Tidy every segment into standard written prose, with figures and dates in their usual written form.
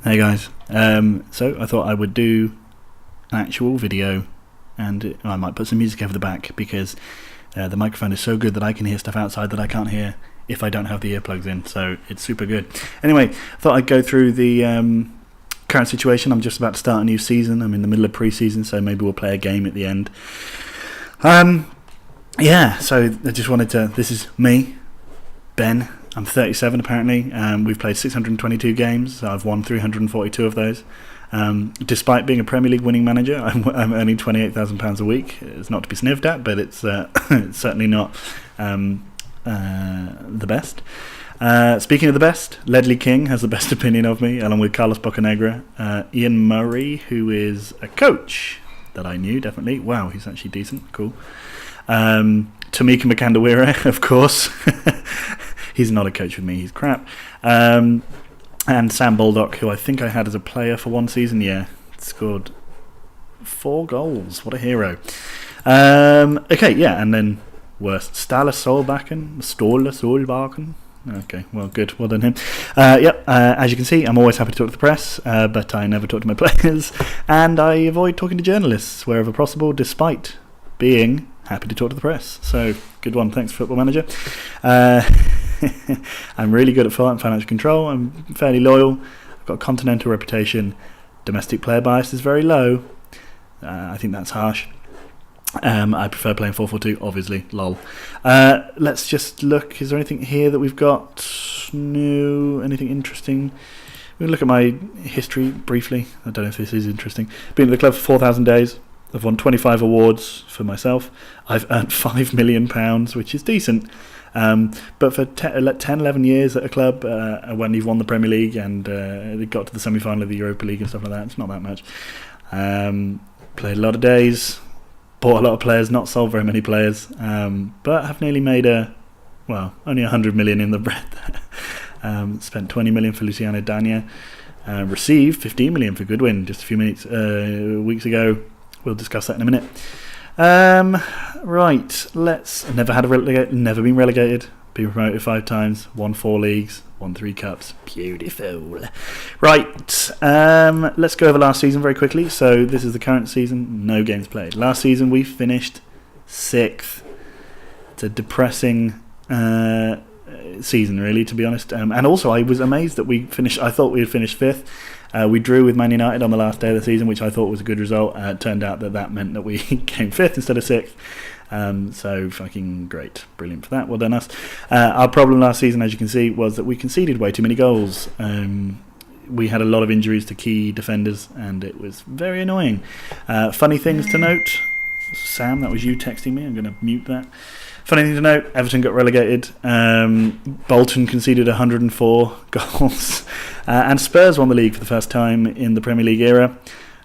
Hey guys, so I thought I would do an actual video, and I might put some music over the back because the microphone is so good that I can hear stuff outside that I can't hear if I don't have the earplugs in, so it's super good. Anyway, I thought I'd go through the current situation. I'm just about to start a new season. I'm in the middle of pre-season, so maybe we'll play a game at the end. Yeah, so I just wanted to... This is me, Ben. I'm 37 apparently. We've played 622 games, so I've won 342 of those. Despite being a Premier League winning manager, I'm earning £28,000 a week. It's not to be sniffed at, but it's it's certainly not the best. Speaking of the best, Ledley King has the best opinion of me, along with Carlos Bocanegra. Ian Murray, who is a coach that I knew, definitely. Wow, he's actually decent. Cool. Tamika Makandawira, of course. He's not a coach with me, he's crap. And Sam Baldock, who I think I had as a player for one season. Yeah, scored 4 goals. What a hero. Okay, yeah, and then worst. Ståle Solbakken. Okay, well, good. Well done him. As you can see, I'm always happy to talk to the press, but I never talk to my players, and I avoid talking to journalists wherever possible, despite being happy to talk to the press. So, good one. Thanks, Football Manager. I'm really good at financial control. I'm fairly loyal. I've got a continental reputation. Domestic player bias is very low. I think that's harsh. I prefer playing 4-4-2, obviously. Lol. Let's just look. Is there anything here that we've got new? Anything interesting? We'll look at my history briefly. I don't know if this is interesting. Been at the club for 4,000 days. I've won 25 awards for myself. I've earned £5 million, which is decent. But for 10-11 years at a club, when you've won the Premier League and it got to the semi-final of the Europa League and stuff like that, it's not that much. Played a lot of days, bought a lot of players, not sold very many players, but have nearly made only 100 million in the bread. Spent 20 million for Luciano Dania, received 15 million for Goodwin just a few weeks ago. We'll discuss that in a minute. Right, never been relegated, been promoted 5 times, won 4 leagues, won 3 cups. Beautiful. Right, let's go over last season very quickly. So this is the current season, no games played. Last season we finished 6th. It's a depressing season, really, to be honest. And also I was amazed that I thought we had finished 5th. We drew with Man United on the last day of the season, which I thought was a good result. It turned out that meant that we came 5th instead of 6th. So fucking great. Brilliant for that. Well done us. Our problem last season, as you can see, was that we conceded way too many goals. We had a lot of injuries to key defenders, and it was very annoying. Funny things to note. Sam, that was you texting me. I'm going to mute that. Funny thing to note, Everton got relegated. Bolton conceded 104 goals. And Spurs won the league for the first time in the Premier League era.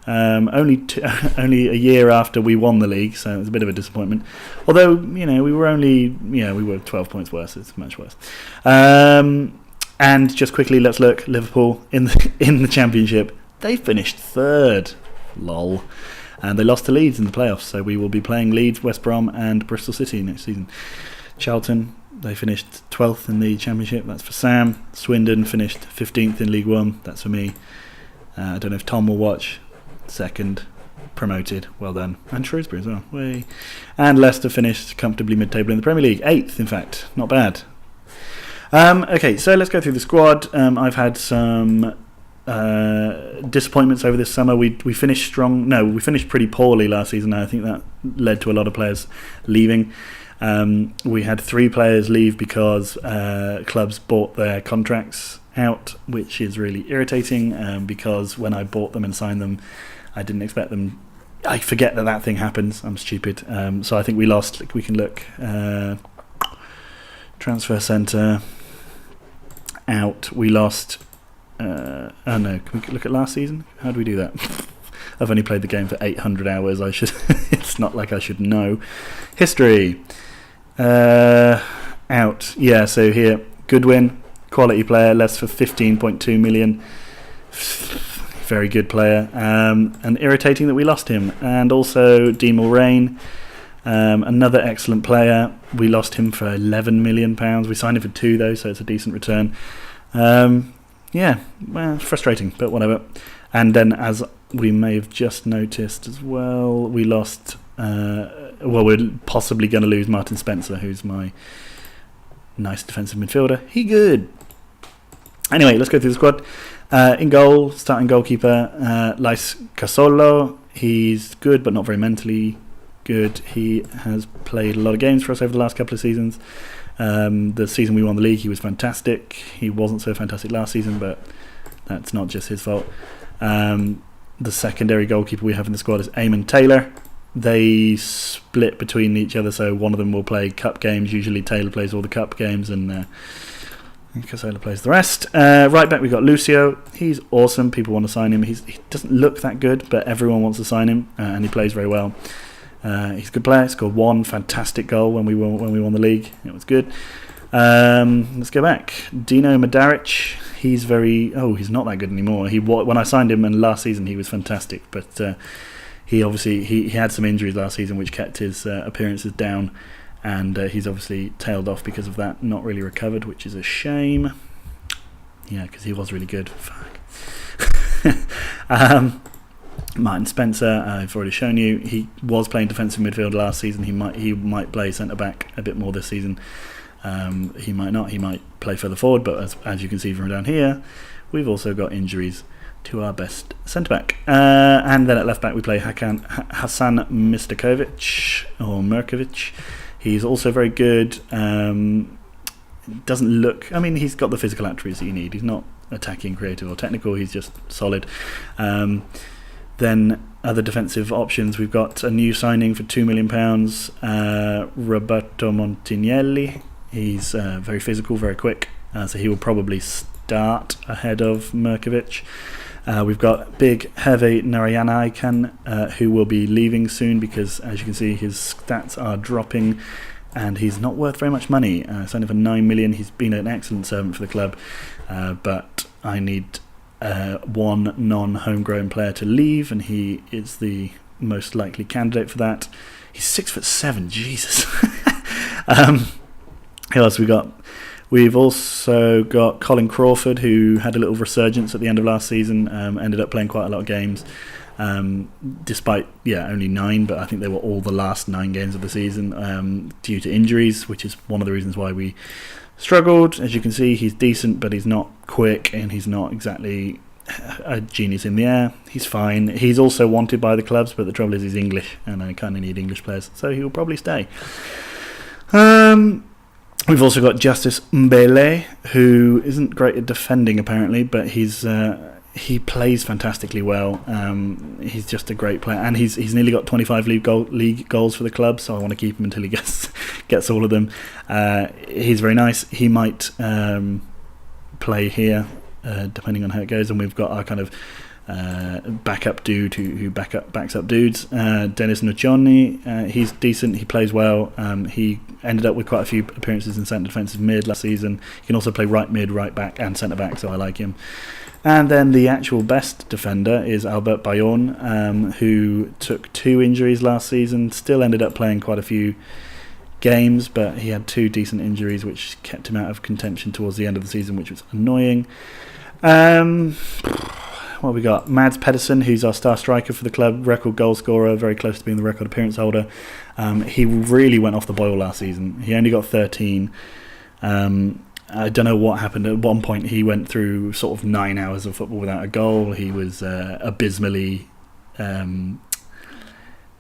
Only a year after we won the league, so it was a bit of a disappointment. Although, we were 12 points worse. It's much worse. And just quickly, let's look. Liverpool in the Championship. They finished 3rd. Lol. And they lost to Leeds in the playoffs, so we will be playing Leeds, West Brom and Bristol City next season. Charlton, they finished 12th in the Championship, that's for Sam. Swindon finished 15th in League One, that's for me. I don't know if Tom will watch. 2nd, promoted, well done. And Shrewsbury as well. Way. And Leicester finished comfortably mid-table in the Premier League, 8th in fact, not bad. Okay, so let's go through the squad. I've had some... disappointments over this summer. We finished strong. No, we finished pretty poorly last season. I think that led to a lot of players leaving. We had 3 players leave because clubs bought their contracts out, which is really irritating because when I bought them and signed them, I didn't expect them. I forget that thing happens. I'm stupid. So I think we lost. We can look. Transfer centre out. We lost. No, can we look at last season? How do we do that? I've only played the game for 800 hours. It's not like I should know. History. Out. Yeah, so here, Goodwin, quality player, less for 15.2 million. Very good player. And irritating that we lost him. And also Dean Mulrain, another excellent player. We lost him for £11 million. We signed him for 2 though, so it's a decent return. Yeah, well, frustrating, but whatever. And then, as we may have just noticed as well, we lost. We're possibly going to lose Martin Spencer, who's my nice defensive midfielder. He good. Anyway, let's go through the squad. In goal, starting goalkeeper, Lais Casolo. He's good, but not very mentally good. He has played a lot of games for us over the last couple of seasons. The season we won the league, he was fantastic. He wasn't so fantastic last season, but that's not just his fault. The secondary goalkeeper we have in the squad is Eamon Taylor. They split between each other, so one of them will play cup games. Usually Taylor plays all the cup games and Casolo plays the rest. Right back we've got Lucio. He's awesome. People want to sign him. He doesn't look that good, but everyone wants to sign him, and he plays very well. He's a good player. He scored one fantastic goal when we won the league. It was good. Let's go back. Dino Madaric. He's not that good anymore. When I signed him, and last season he was fantastic, but he had some injuries last season which kept his appearances down, and he's obviously tailed off because of that. Not really recovered, which is a shame. Yeah, because he was really good. Fuck. Martin Spencer, I've already shown you. He was playing defensive midfield last season. He might play centre back a bit more this season. He might not. He might play further forward. But as you can see from down here, we've also got injuries to our best centre back. And then at left back we play Hassan Mirkovic. He's also very good. Doesn't look. I mean, he's got the physical attributes that you need. He's not attacking, creative, or technical. He's just solid. Then other defensive options, we've got a new signing for £2 million, Roberto Montignelli. He's very physical, very quick, so he will probably start ahead of Mirkovic. We've got big Hervé Narayanaikan, who will be leaving soon because, as you can see, his stats are dropping and he's not worth very much money. Signed for £9 million. He's been an excellent servant for the club, but I need one non-homegrown player to leave, and he is the most likely candidate for that. He's 6'7", Jesus. Who else we got? We've also got Colin Crawford, who had a little resurgence at the end of last season. Ended up playing quite a lot of games, despite only 9, but I think they were all the last 9 games of the season due to injuries, which is one of the reasons why we struggled. As you can see, he's decent, but he's not quick, and he's not exactly a genius in the air. He's fine. He's also wanted by the clubs, but the trouble is he's English, and I kind of need English players, so he'll probably stay. We've also got Justice Mbele, who isn't great at defending apparently, but he plays fantastically well. He's just a great player, and he's nearly got 25 league goals for the club, so I want to keep him until he gets all of them. He's very nice. He might play here, depending on how it goes. And we've got our kind of backup dude who backs up dudes. Dennis Nuccioni, he's decent. He plays well. He ended up with quite a few appearances in centre defensive mid last season. He can also play right mid, right back, and centre back, so I like him. And then the actual best defender is Albert Bayonne, who took 2 injuries last season, still ended up playing quite a few games, but he had 2 decent injuries which kept him out of contention towards the end of the season, which was annoying. What have we got? Mads Pedersen, who's our star striker for the club, record goal scorer, very close to being the record appearance holder. He really went off the boil last season. He only got 13. I don't know what happened. At one point, he went through sort of 9 hours of football without a goal. He was abysmally...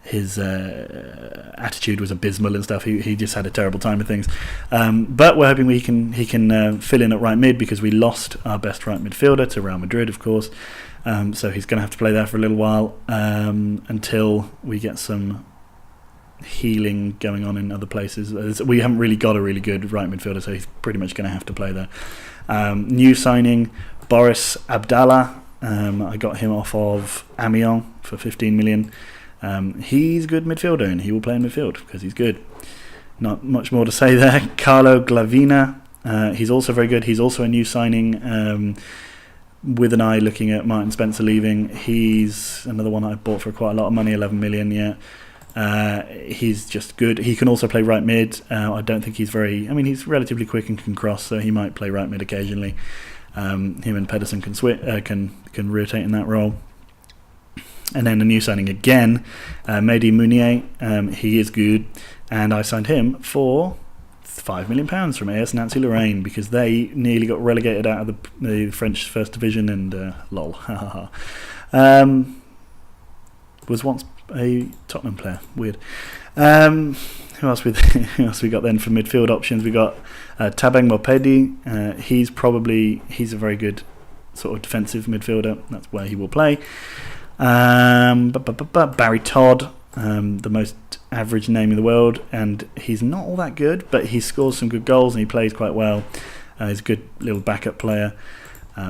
his attitude was abysmal and stuff. He just had a terrible time with things. But we're hoping he can fill in at right mid, because we lost our best right midfielder to Real Madrid, of course. So he's going to have to play there for a little while until we get some healing going on in other places. We haven't really got a really good right midfielder, so he's pretty much going to have to play there. New signing, Boris Abdallah. I got him off of Amiens for 15 million. He's a good midfielder, and he will play in midfield because he's good. Not much more to say there. Carlo Glavina, he's also very good. He's also a new signing, with an eye looking at Martin Spencer leaving. He's another one I bought for quite a lot of money, 11 million, yeah. He's just good. He can also play right mid. I don't think he's he's relatively quick and can cross, so he might play right mid occasionally. Him and Pedersen can rotate in that role. And then a new signing again, Mehdi Mounier. He is good, and I signed him for £5 million from AS Nancy Lorraine because they nearly got relegated out of the French First Division, and lol. Was once a Tottenham player. Weird. Who else we got then for midfield options? We got Tabeng Mopedi. He's a very good sort of defensive midfielder. That's where he will play. Barry Todd, the most average name in the world, and he's not all that good, but he scores some good goals and he plays quite well. He's a good little backup player,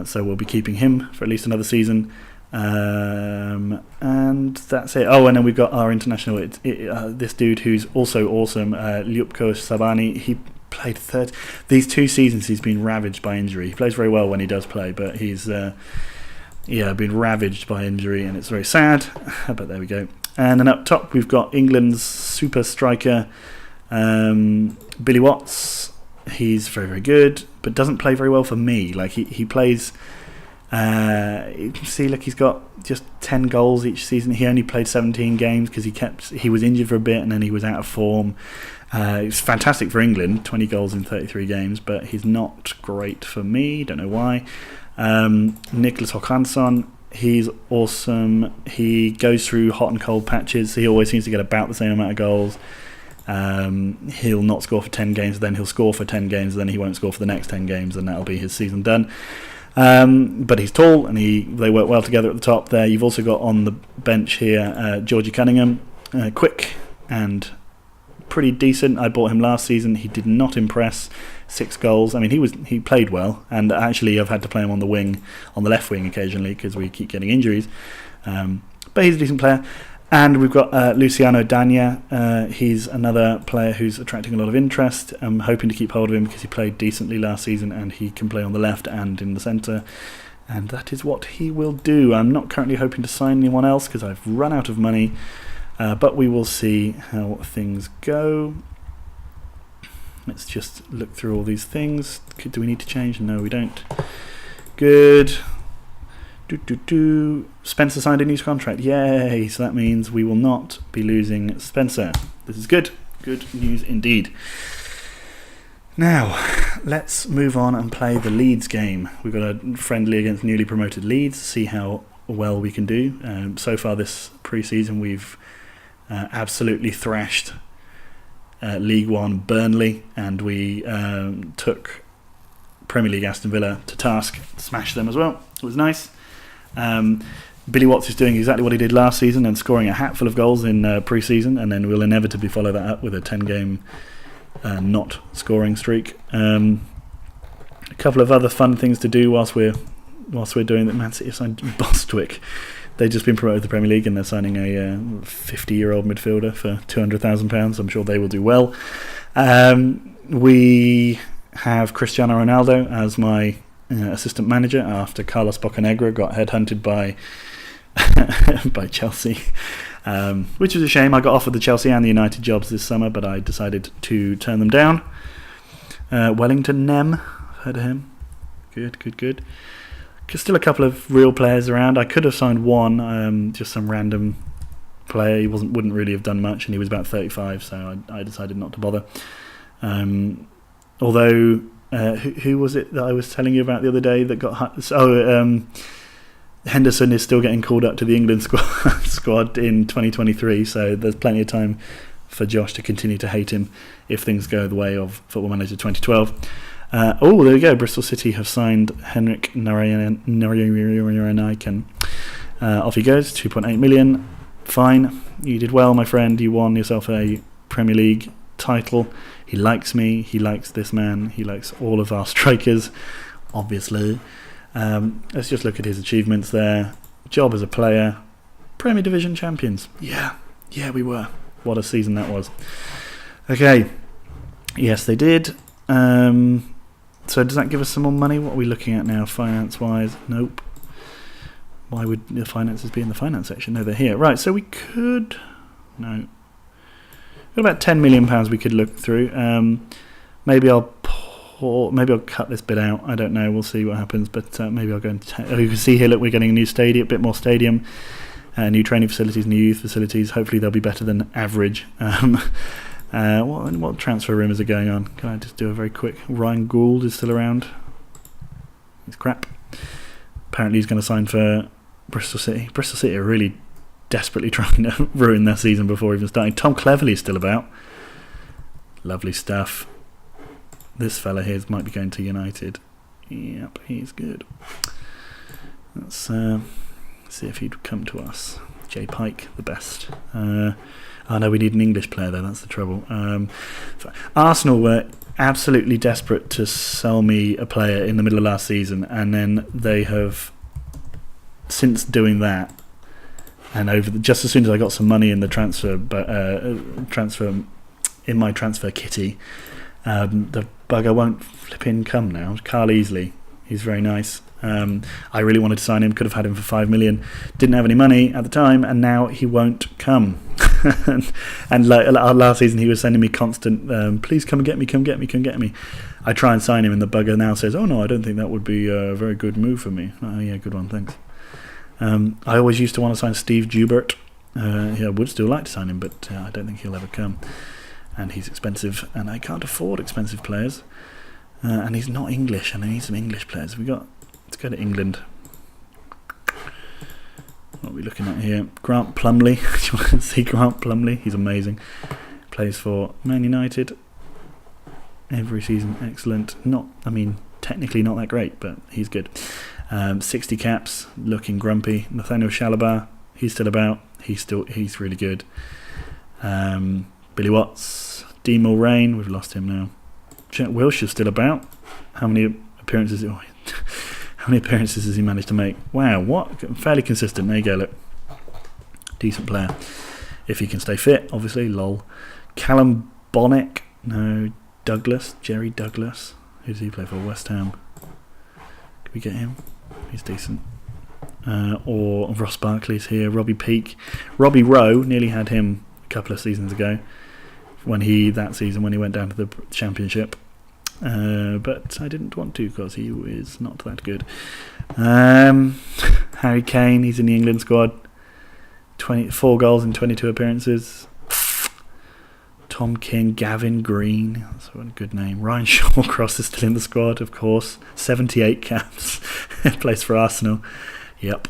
so we'll be keeping him for at least another season. And that's it. Oh, and then we've got our international. This dude who's also awesome, Ljupko Sabani. He played third. These 2 seasons he's been ravaged by injury. He plays very well when he does play, but he's been ravaged by injury, and it's very sad. But there we go. And then up top we've got England's super striker, Billy Watts. He's very, very good, but doesn't play very well for me. Like he plays. You can see, look, he's got just 10 goals each season. He only played 17 games because he was injured for a bit and then he was out of form. It's fantastic for England, 20 goals in 33 games, but he's not great for me. Don't know why. Nicholas Håkansson, he's awesome. He goes through hot and cold patches. He always seems to get about the same amount of goals. He'll not score for 10 games, then he'll score for 10 games, then he won't score for the next 10 games, and that'll be his season done. But he's tall and they work well together at the top there. You've also got on the bench here Georgie Cunningham, quick and pretty decent. I bought him last season. He did not impress. 6 goals. I mean, he played well, and actually I've had to play him on the left wing occasionally because we keep getting injuries. But he's a decent player. And we've got Luciano Dagna. He's another player who's attracting a lot of interest. I'm hoping to keep hold of him because he played decently last season and he can play on the left and in the centre. And that is what he will do. I'm not currently hoping to sign anyone else because I've run out of money. But we will see how things go. Let's just look through all these things. Do we need to change? No, we don't. Good. Spencer signed a new contract. Yay! So that means we will not be losing Spencer. This is good. Good news indeed. Now, let's move on and play the Leeds game. We've got a friendly against newly promoted Leeds. See how well we can do. So far this pre-season, we've absolutely thrashed League One Burnley, and we took Premier League Aston Villa to task. Smashed them as well. It was nice. Billy Watts is doing exactly what he did last season and scoring a hatful of goals in pre-season, and then we'll inevitably follow that up with a 10-game not scoring streak. A couple of other fun things to do whilst we're doing that. Man City have signed Bostwick. They've just been promoted to the Premier League and they're signing a 50-year-old midfielder for £200,000. I'm sure they will do well. We have Cristiano Ronaldo as my assistant manager after Carlos Bocanegra got headhunted by Chelsea, which was a shame. I got offered the Chelsea and the United jobs this summer, but I decided to turn them down. Wellington Nem, heard of him? Good. Still a couple of real players around. I could have signed one, just some random player. He wouldn't really have done much, and he was about 35, so I decided not to bother. Although, who was it that I was telling you about the other day that got... Henderson is still getting called up to the England squad in 2023, so there's plenty of time for Josh to continue to hate him if things go the way of Football Manager 2012. There we go. Bristol City have signed Henrik Narayanan. Off he goes, 2.8 million. Fine. You did well, my friend. You won yourself a Premier League title. He likes me. He likes this man. He likes all of our strikers, obviously. Let's just look at his achievements there. Job as a player. Premier Division champions. Yeah, we were. What a season that was. Okay. Yes, they did. So does that give us some more money? What are we looking at now, finance-wise? Nope. Why would the finances be in the finance section? No, they're here. Right, so we could... No. We've got about £10 million we could look through. Maybe I'll maybe I'll cut this bit out. I don't know. We'll see what happens. But maybe I'll go and... you can see here, look, we're getting a new stadium, a bit more stadium, new training facilities, new youth facilities. Hopefully they'll be better than average. What transfer rumours are going on? Can I just do a very quick... Ryan Gould is still around. He's crap. Apparently he's going to sign for Bristol City. Bristol City are really desperately trying to ruin their season before even starting. Tom Cleverley is still about. Lovely stuff. This fella here might be going to United. Yep, he's good. Let's see if he'd come to us. Jay Pike, the best. Oh no, we need an English player though, that's the trouble. Arsenal were absolutely desperate to sell me a player in the middle of last season, and then they have, since doing that, and just as soon as I got some money in the transfer in my transfer kitty, the bugger won't flipping come now. Carl Easley, he's very nice. I really wanted to sign him, could have had him for 5 million, didn't have any money at the time, and now he won't come. and like last season he was sending me constant please come and get me, come get me, come get me. I try and sign him and the bugger now says, oh no, I don't think that would be a very good move for me. Oh yeah, good one, thanks. I always used to want to sign Steve Joubert. I would still like to sign him, but I don't think he'll ever come, and he's expensive and I can't afford expensive players, and he's not English and I need some English players. Let's go to England. What are we looking at here? Grant Plumley. Do you want to see Grant Plumley? He's amazing. Plays for Man United every season. Excellent. Technically not that great, but he's good. 60 caps. Looking grumpy. Nathaniel Chalobah. He's still about. He's really good. Billy Watts. Dean Mulrain. We've lost him now. Chet Wilshere's still about. How many appearances? How many appearances has he managed to make? Wow, what? Fairly consistent. There you go, look. Decent player. If he can stay fit, obviously, lol. Callum Bonnick. No. Douglas. Jerry Douglas. Who does he play for? West Ham. Can we get him? He's decent. Or Ross Barkley's here. Robbie Peake. Robbie Rowe, nearly had him a couple of seasons ago. When he went down to the Championship. But I didn't want to because he is not that good. Harry Kane, he's in the England squad. 24 goals in 22 appearances. Tom King, Gavin Green, that's a good name. Ryan Shawcross is still in the squad, of course. 78 caps. Plays for Arsenal. Yep.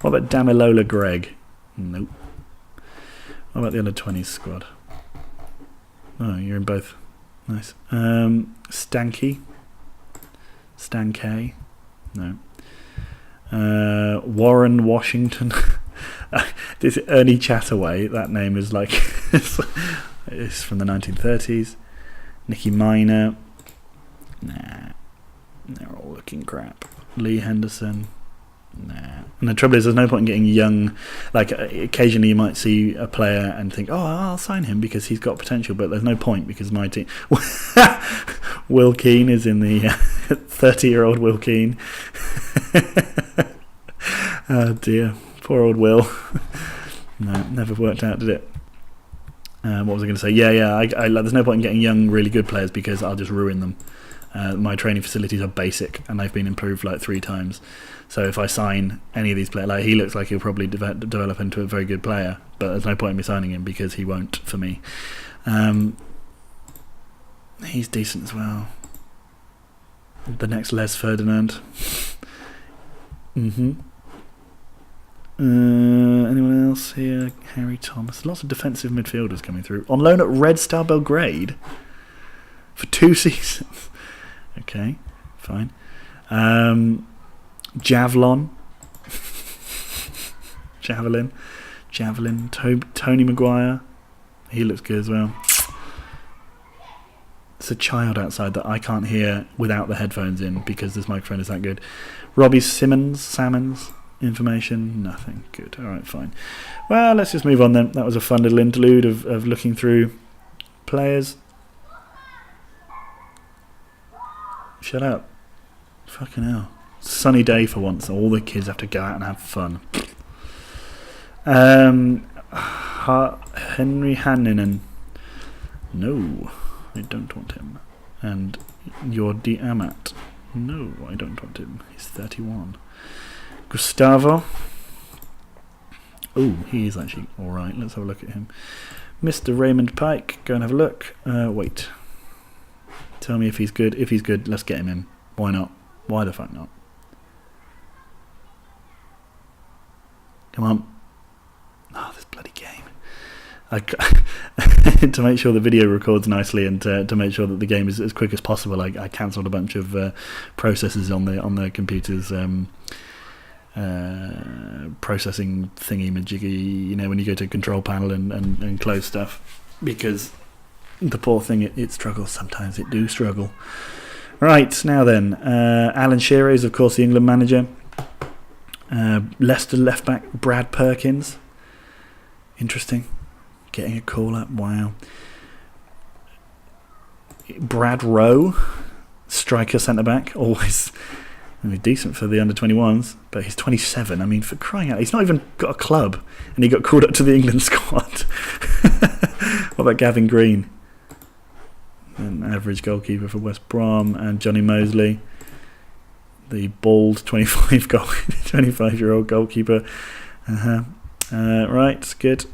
What about Damilola Gregg? Nope. What about the under 20s squad? Oh, you're in both. Nice. Stankey. No. Warren Washington. This Ernie Chataway, that name is like it's from the 1930s. Nicky Minor. Nah. They're all looking crap. Lee Henderson. Nah. And the trouble is, there's no point in getting young. Like, occasionally you might see a player and think, oh, I'll sign him because he's got potential, but there's no point because my team... Will Keane is in the 30-year-old Will Keane. Oh dear, poor old Will. No, never worked out, did it? What was I going to say? Yeah. There's no point in getting young, really good players because I'll just ruin them. My training facilities are basic and they've been improved like 3 times. So if I sign any of these players, like he looks like he'll probably develop into a very good player, but there's no point in me signing him because he won't for me. He's decent as well. The next Les Ferdinand. Anyone else here? Harry Thomas. Lots of defensive midfielders coming through. On loan at Red Star Belgrade for 2 seasons. Okay, fine. Javelin. Tony Maguire. He looks good as well. It's a child outside that I can't hear without the headphones in because this microphone is that good. Robbie Salmons. Information, nothing. Good. Alright, fine. Well, let's just move on then. That was a fun little interlude of looking through players. Shut up. Fucking hell. Sunny day for once. All the kids have to go out and have fun. Henry Hanninen. No. I don't want him. And Jordi Amat. No, I don't want him. He's 31. Gustavo. Oh, he is actually alright. Let's have a look at him. Mr. Raymond Pike. Go and have a look. Wait. Tell me if he's good. If he's good, let's get him in. Why not? Why the fuck not? Come on. Oh, this bloody game. To make sure the video records nicely and to make sure that the game is as quick as possible, I cancelled a bunch of processes on the computer's processing thingy-majiggy, you know, when you go to control panel and close stuff, because the poor thing, it struggles sometimes. It do struggle. Right, now then, Alan Shearer is of course the England manager. Leicester left back Brad Perkins, interesting, getting a call up. Wow. Brad Rowe, striker centre back, always decent for the under 21s, but he's 27. I mean, for crying out, he's not even got a club, and he got called up to the England squad. What about Gavin Green, an average goalkeeper for West Brom, and Johnny Mosley, the bald 25-year-old goalkeeper. Right, good.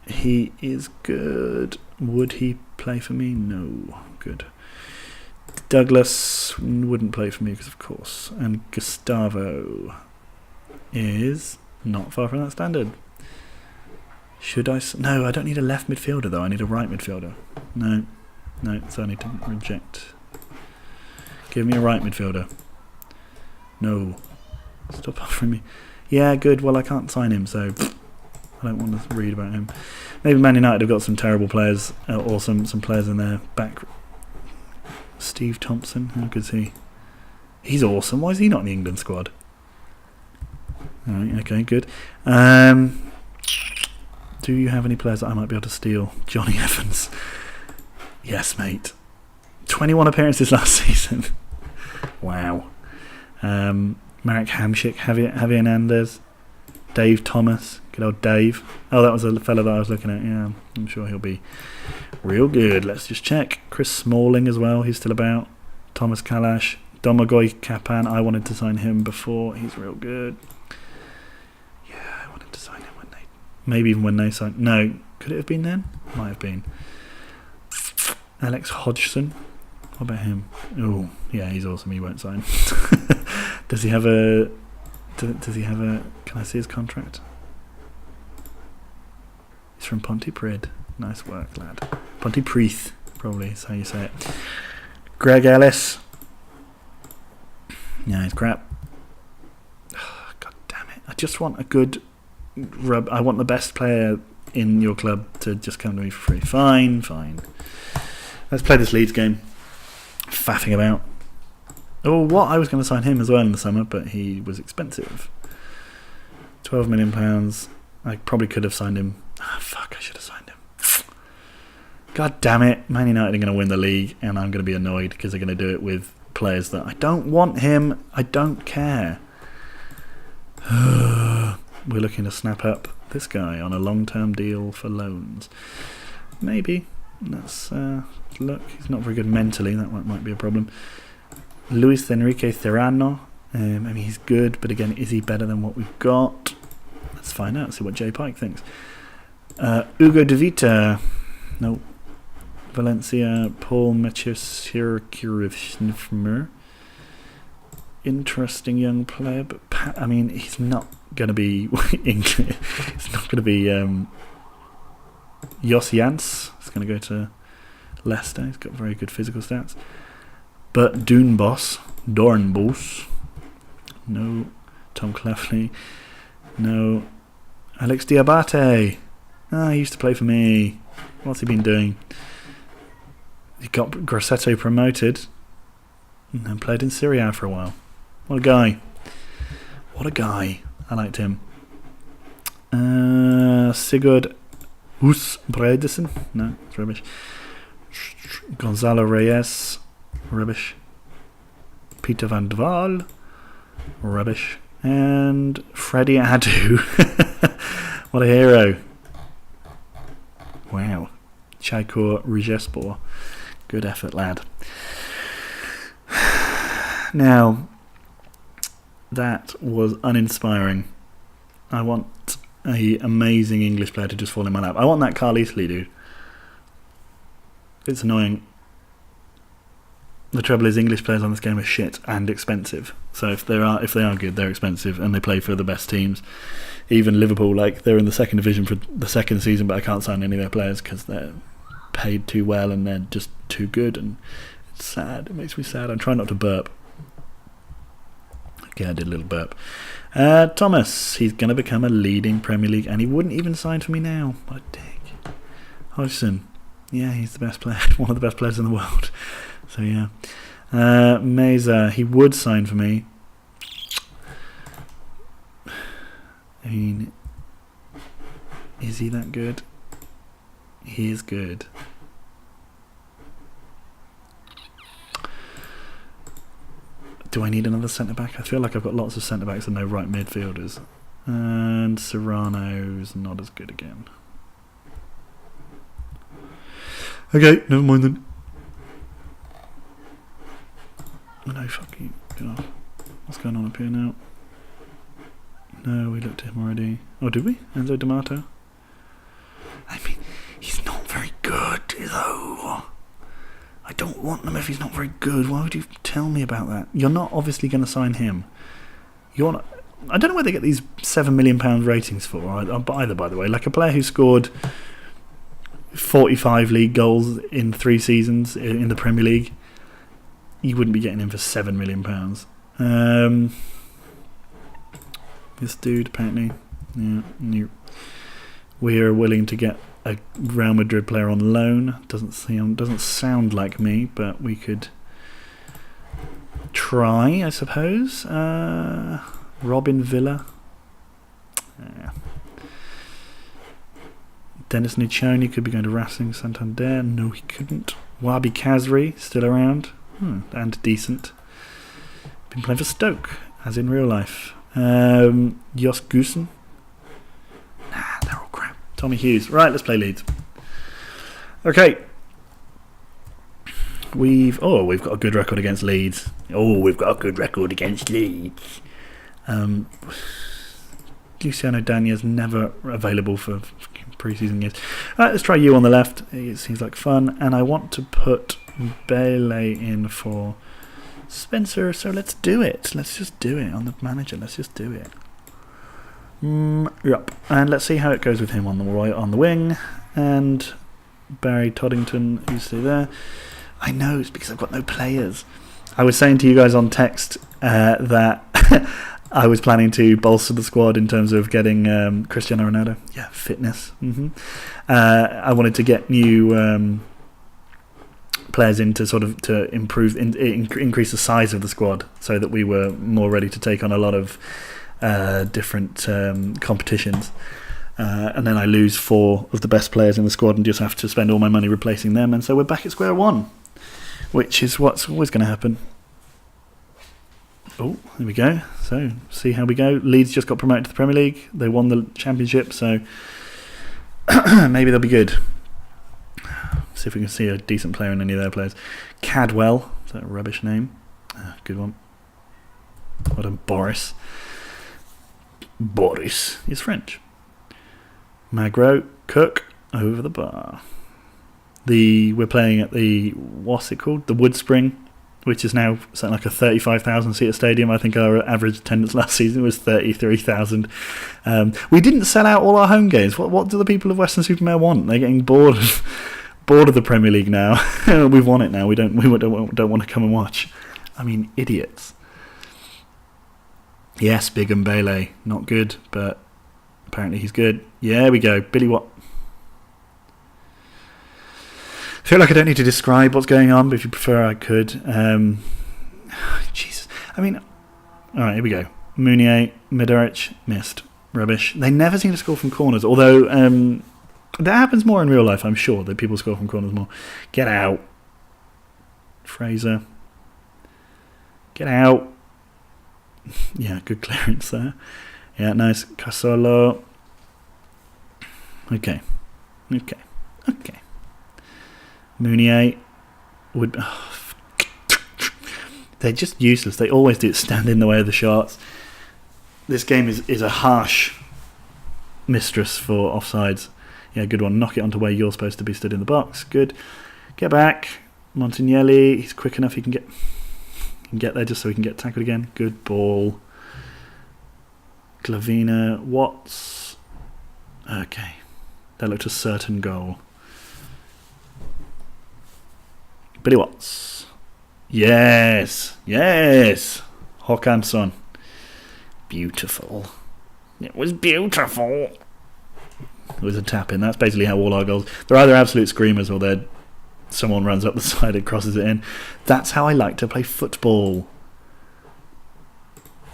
He is good. Would he play for me? No. Good. Douglas wouldn't play for me because of course. And Gustavo is not far from that standard. Should I? No, I don't need a left midfielder though. I need a right midfielder. No, so I need to reject. Give me a right midfielder. No. Stop offering me. Yeah, good. Well, I can't sign him, so I don't want to read about him. Maybe Man United have got some terrible players, or some players in their back. Steve Thompson, how good is he? He's awesome. Why is he not in the England squad? Alright, okay, good. Do you have any players that I might be able to steal? Johnny Evans. Yes, mate. 21 appearances last season. Wow. Marek Hamšík, Javier Hernandez, Dave Thomas, good old Dave. Oh, that was a fella that I was looking at. Yeah, I'm sure he'll be real good. Let's just check. Chris Smalling as well, he's still about. Thomas Kalash, Domagoj Kapan, I wanted to sign him before. He's real good. Yeah, I wanted to sign him maybe even when they signed. No, could it have been then? Might have been. Alex Hodgson. What about him? Oh, yeah, he's awesome. He won't sign. Does he have a? Does he have a? Can I see his contract? He's from Pontypridd. Nice work, lad. Pontypridd, probably is how you say it. Greg Ellis. Yeah, he's crap. Oh, God damn it! I just want a good rub. I want the best player in your club to just come to me for free. Fine. Let's play this Leeds game. Faffing about. Oh, what? I was going to sign him as well in the summer, but he was expensive. £12 million. I probably could have signed him. Ah, fuck, I should have signed him. God damn it. Man United are going to win the league, and I'm going to be annoyed because they're going to do it with players that I don't want him. I don't care. We're looking to snap up this guy on a long-term deal for loans. Maybe. Let's look. He's not very good mentally. That might be a problem. Luis Enrique Serrano. I mean, he's good, but again, is he better than what we've got? Let's find out. See what Jay Pike thinks. Hugo De Vita. No. Valencia. Paul Mathieu. Interesting young player, but I mean, he's not going to be English. He's not going to be Jos Jans. He's going to go to Leicester. He's got very good physical stats. But Dornbos. No. Tom Clefley. No. Alex Diabate. He used to play for me. What's he been doing? He got Grosseto promoted and then played in Serie A for a while. What a guy. I liked him. Sigurd Bredesen. No, it's rubbish. Gonzalo Reyes. Rubbish. Peter van de Waal. Rubbish. And Freddie Adu. What a hero. Wow. Chaikor Rijespor. Good effort, lad. Now, that was uninspiring. I want an amazing English player to just fall in my lap. I want that Carl Easley dude. It's annoying. The trouble is English players on this game are shit and expensive. So if they are good, they're expensive and they play for the best teams. Even Liverpool, like, they're in the second division for the second season, but I can't sign any of their players because they're paid too well and they're just too good, and it's sad. It makes me sad. I'm trying not to burp. Okay, I did a little burp. Thomas, he's going to become a leading Premier League, and he wouldn't even sign for me now. What a dick. Hodgson, yeah, he's the best player, one of the best players in the world. So yeah. Meza, he would sign for me. I mean, is he that good? He is good. Do I need another centre-back? I feel like I've got lots of centre-backs and no right midfielders. And Serrano's not as good again. Okay, never mind then. Oh no, fuck you. Get off. What's going on up here now? No, we looked at him already. Oh, did we? Enzo D'Amato? I mean, he's not very good, though. I don't want him if he's not very good. Why would you tell me about that? You're not obviously going to sign him. You're not. I don't know where they get these £7 million ratings for either, by the way. Like a player who scored 45 league goals in 3 seasons in the Premier League, you wouldn't be getting him for £7 million. This dude, apparently, yeah, we are willing to get a Real Madrid player on loan. Doesn't sound like me, but we could try, I suppose. Robin Villa. Yeah. Dennis Nichoni could be going to Racing Santander. No, he couldn't. Wabi Kazri, still around. And decent. Been playing for Stoke, as in real life. Jos Goosen. Nah, they're all crap. Tommy Hughes. Right, let's play Leeds. Okay. We've got a good record against Leeds. Luciano Danya's never available for pre-season games. Right, let's try you on the left. It seems like fun. And I want to put Bele in for Spencer, so let's do it. Let's just do it on the manager. Let's just do it. Yep. And let's see how it goes with him on the wing. And Barry Toddington, who's still there. I know, it's because I've got no players. I was saying to you guys on text that I was planning to bolster the squad in terms of getting Cristiano Ronaldo. Yeah, fitness. I wanted to get new players in to sort of to improve, increase the size of the squad so that we were more ready to take on a lot of different competitions. And then I lose 4 of the best players in the squad and just have to spend all my money replacing them. And so we're back at square one, which is what's always going to happen. Oh, there we go. So, see how we go. Leeds just got promoted to the Premier League. They won the Championship, so maybe they'll be good. See if we can see a decent player in any of their players. Cadwell, is that a rubbish name? Good one. What a Boris. Boris is French. Magro, Cook, over the bar. We're playing at the, what's it called? The Woodspring, which is now something like a 35,000 seater stadium. I think our average attendance last season was 33,000. We didn't sell out all our home games. What do the people of Weston-super-Mare want? They're getting bored of the Premier League now. We've won it now. We don't want to come and watch. I mean, idiots. Yes, Big and Bele, not good, but apparently he's good. Yeah, there we go. Billy Watt. I feel like I don't need to describe what's going on, but if you prefer, I could. Jesus. I mean, alright, here we go. Mounier, Midoric, missed. Rubbish. They never seem to score from corners, although that happens more in real life, I'm sure, that people score from corners more. Get out. Fraser. Get out. Yeah, good clearance there. Yeah, nice. Casolo. Okay. Mounier would... they're just useless. They always do stand in the way of the shots. This game is a harsh mistress for offsides. Yeah, good one. Knock it onto where you're supposed to be stood in the box. Good. Get back. Montignelli, he's quick enough. He can get there just so he can get tackled again. Good ball. Glavina, Watts. Okay. That looked a certain goal. Billy Watts. Yes. Yes. Håkansson. Beautiful. It was beautiful. It was a tap in. That's basically how all our goals... They're either absolute screamers or they're... Someone runs up the side and crosses it in. That's how I like to play football.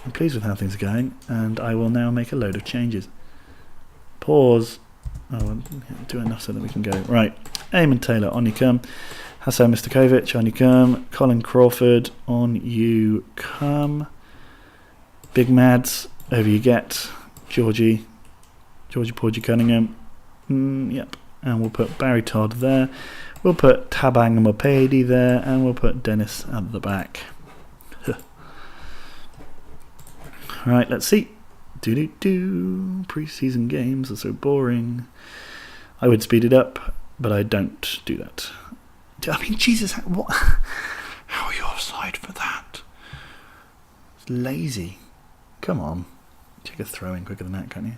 I'm pleased with how things are going, and I will now make a load of changes. Pause. Oh, we'll do enough so that we can go. Right. Eamon Taylor, on you come. Hasan Mistakovic, on you come. Colin Crawford, on you come. Big Mads, over you get. Georgie Porgy Cunningham. Yep. And we'll put Barry Todd there. We'll put Tabang Mopedi there, and we'll put Dennis at the back. Right, let's see. Pre-season games are so boring. I would speed it up, but I don't do that. I mean, Jesus, what? How are you offside for that? It's lazy. Come on. Take a throw in quicker than that, can't you?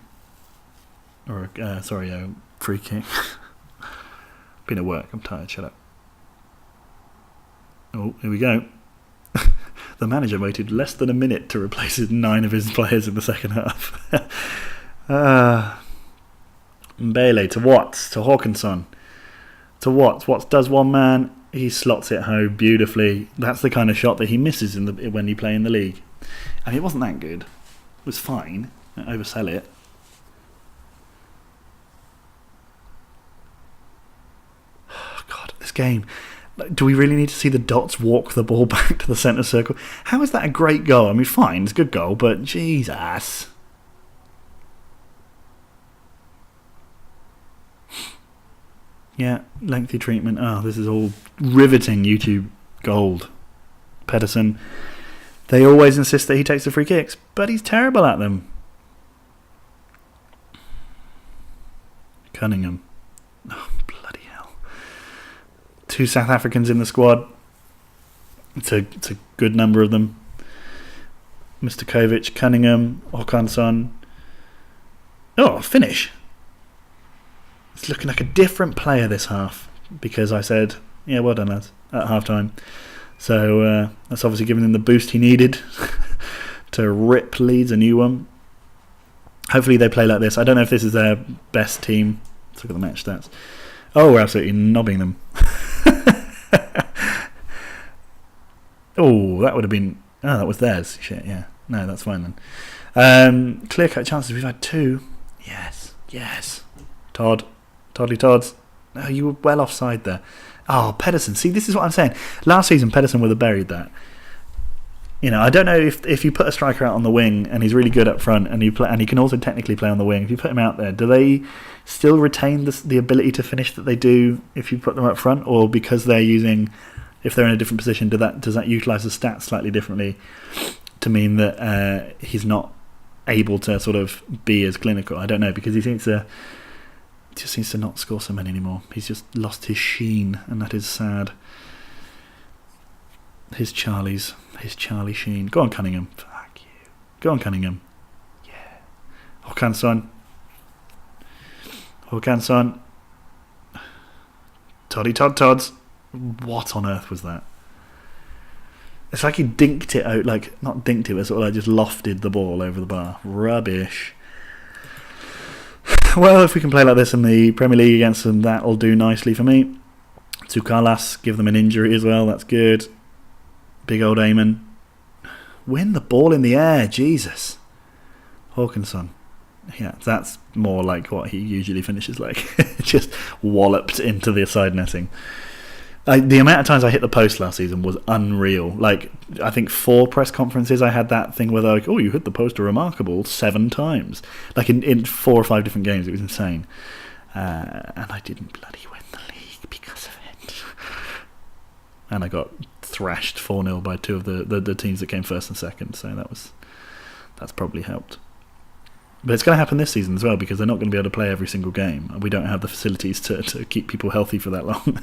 Or, a free kick. Been at work, I'm tired, shut up. Oh, here we go. The manager waited less than a minute to replace 9 of his players in the second half. Mbele to Watts, to Håkansson, to Watts. Watts does one man, he slots it home beautifully. That's the kind of shot that he misses when you play in the league. I mean, it wasn't that good. It was fine. Don't oversell it. This game, do we really need to see the dots walk the ball back to the centre circle? How is that a great goal? I mean, fine, it's a good goal, but Jesus. Yeah, lengthy treatment. Oh, this is all riveting YouTube gold. Pedersen. They always insist that he takes the free kicks, but he's terrible at them. Cunningham. Oh, bloody hell. 2 South Africans in the squad. It's a good number of them. Mistakovic, Cunningham, Håkansson. Oh, finish. It's looking like a different player this half because I said, yeah, well done, lads, at half time. So that's obviously given him the boost he needed to rip Leeds a new one. Hopefully they play like this. I don't know if this is their best team. Let's look at the match stats. Oh, we're absolutely knobbing them. Oh, that would have been... Oh, that was theirs. Shit, yeah. No, that's fine then. Clear-cut chances. We've had 2. Yes. Toddly Todds. Oh, you were well offside there. Oh, Pedersen. See, this is what I'm saying. Last season, Pedersen would have buried that. You know, I don't know if you put a striker out on the wing and he's really good up front and he can also technically play on the wing. If you put him out there, do they still retain the ability to finish that they do if you put them up front, or because they're using, if they're in a different position, does that utilise the stats slightly differently to mean that he's not able to sort of be as clinical? I don't know, because he just seems to not score so many anymore. He's just lost his sheen, and that is sad. His Charlie Sheen. Go on, Cunningham. Fuck you. Go on, Cunningham. Yeah. Håkansson. Todds. What on earth was that? It's like he dinked it out, like, not dinked it, but sort of like just lofted the ball over the bar. Rubbish. Well, if we can play like this in the Premier League against them, that'll do nicely for me. Tsukalas, give them an injury as well, that's good. Big old Eamon. Win the ball in the air, Jesus. Håkansson. Yeah, that's more like what he usually finishes like. Just walloped into the side netting. The amount of times I hit the post last season was unreal. Like, I think 4 press conferences I had that thing where they're like, oh, you hit the post a remarkable 7 times. Like in 4 or 5 different games. It was insane. And I didn't bloody win the league because of it. and I got thrashed 4-0 by two of the teams that came first and second, so that's probably helped. But it's going to happen this season as well, because they're not going to be able to play every single game, and we don't have the facilities to keep people healthy for that long.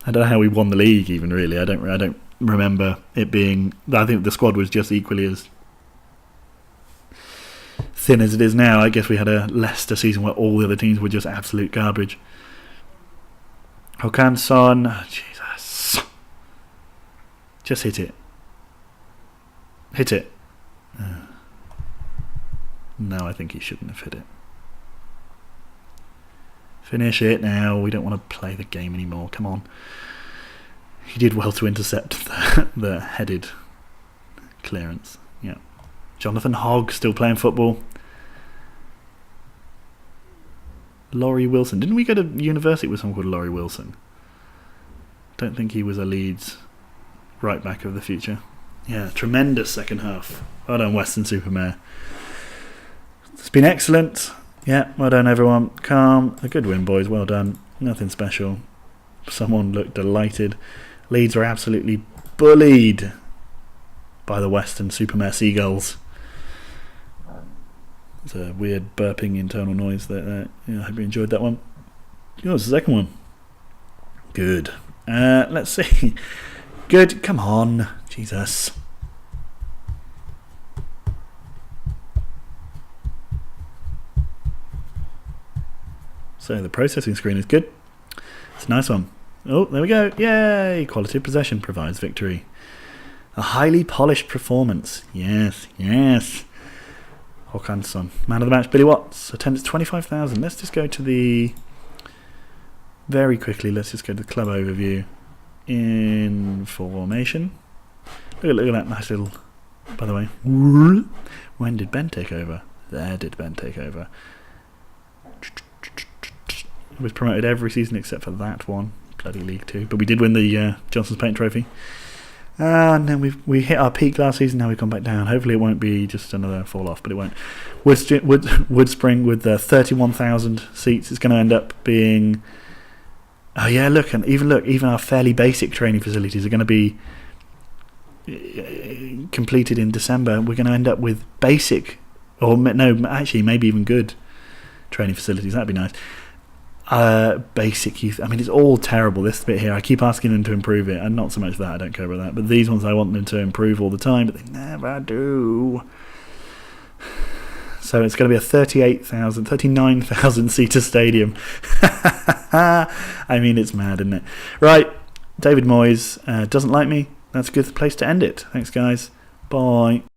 I don't know how we won the league even, really. I don't remember it being... I think the squad was just equally as thin as it is now. I guess we had a Leicester season where all the other teams were just absolute garbage. Håkansson, oh, Jesus. Just hit it. Hit it. No, I think he shouldn't have hit it. Finish it now. We don't want to play the game anymore. Come on. He did well to intercept the headed clearance. Yeah. Jonathan Hogg still playing football. Laurie Wilson. Didn't we go to university with someone called Laurie Wilson? Don't think he was a Leeds right back of the future. Yeah, tremendous second half. Well done, Weston-super-Mare. It's been excellent. Yeah, well done everyone. Calm. A good win, boys. Well done. Nothing special. Someone looked delighted. Leeds were absolutely bullied by the Weston-super-Mare Seagulls. It's a weird burping internal noise. I hope you enjoyed that one. It's the second one. Good. Let's see. Good. Come on. Jesus. So the processing screen is good. It's a nice one. Oh, there we go. Yay! Quality of possession provides victory. A highly polished performance. Yes, yes. Håkansson. Man of the match, Billy Watts. Attendance 25,000. Let's just go to the... Very quickly, let's just go to the club overview. Information. Look at that nice little... By the way. When did Ben take over? There did Ben take over. Was promoted every season except for that one. Bloody League 2. But we did win the Johnson's Paint Trophy. And then we hit our peak last season. Now we've gone back down. Hopefully it won't be just another fall off, but it won't. Woodspring with 31,000 seats is going to end up being... Oh yeah, look, and even our fairly basic training facilities are going to be completed in December. We're going to end up with basic, or no, actually maybe even good training facilities. That'd be nice. Basic youth. I mean, it's all terrible, this bit here. I keep asking them to improve it, and not so much that, I don't care about that, but these ones I want them to improve all the time, but they never do. So it's going to be a 39,000 seater stadium. I mean, it's mad, isn't it? Right, David Moyes doesn't like me. That's a good place to end it. Thanks guys, bye.